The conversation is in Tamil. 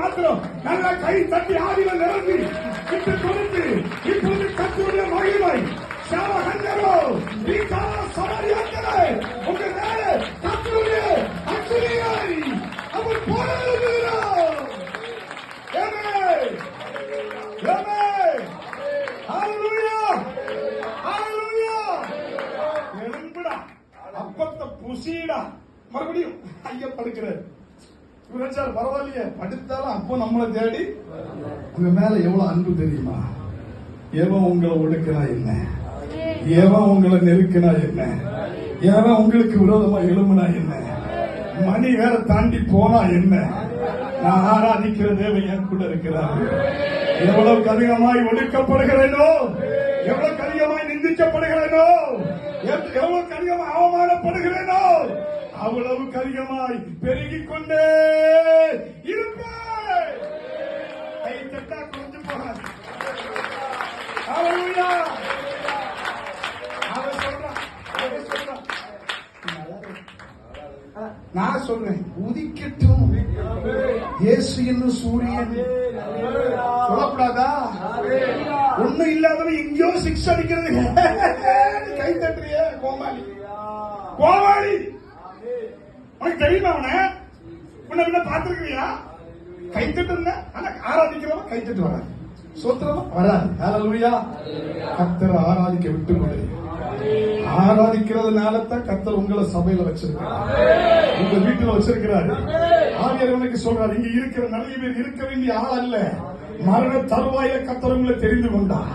மாத்திரம் நல்ல கை தட்டி ஆதிகள் நிரம்பி விட்டு கொடுத்து இப்போது கர்த்தருடைய மகிமை சாவகண்டரோ நீக்கான சமரியாக்களை உங்க மேலே கர்த்தருடைய அக்கினியை அவர் போடுகிறார். ஆமென் ஆமென் ஹalleluya ஹalleluya. எழும்புடா அப்பத்த புசிடா. மறுபடியும் ஐயா படுக்கிறார். இவராச்சார் பரவாயில்லையே படுத்தாலும் அப்போ நம்மளை தேடி உங்க மேல எவ்வளவு அன்பு தெரியுமா? எவன் உங்களை ஒடுக்கினா என்ன, எவன் உங்களை நெருக்கினா என்ன, எவன் உங்களுக்கு விரோதமா எழும்புனா என்ன, மணி வேற தாண்டி போனா என்ன, நான் ஆராதிக்கிற தேவன் என் கூட இருக்கிறார். எவ்வளவுக்கு அதிகமாய் ஒடுக்கப்படுகிறேனோ, எவ்வளவுக்கு அதிகமாய் நிந்திக்கப்படுகிறேனோ, எவ்வளவுக்கு அதிகமாக அவமானப்படுகிறேனோ அவ்வளவுக்கு அதிகமாய் பெருகிக் கொண்டே இருப்பேன். கை தட்டா கொஞ்சம் போகாது. ஹalleluya. அவன் சொல்றான். நான் சொல்றேன் உதிக்கட்டும் இயேசு என்னும் சூரியன். சொல்லக்கூடாதா? ஒண்ணும் இல்லாதவன் எங்கேயோ சிக்ஸ் அடிக்கிறது. கை தட்டுறிய கோமாளி கோமாளி. உனக்கு தெரியுமா? உன்ன பாத்துருக்கியா? கை தட்டு ஆராதிக்கிறவன் கை தட்டு வராது, சோத்திரவன் வராது. ஹalleluya. கர்த்தரை ஆராதிக்க விட்டுக்கொடு. ஆராதிக்கிறதுனால தான் கர்த்தர் உங்களை சபையில வச்சிருக்கிறார், உங்க வீட்டுல வச்சிருக்கிறாரு. ஆவியானவர் சொல்றாரு, இங்க இருக்கிற நிறைய பேர் இருக்க வேண்டிய ஆள் அல்ல, மரண தருவாயில கர்த்தர் உங்களை தெரிந்து கொண்டார்.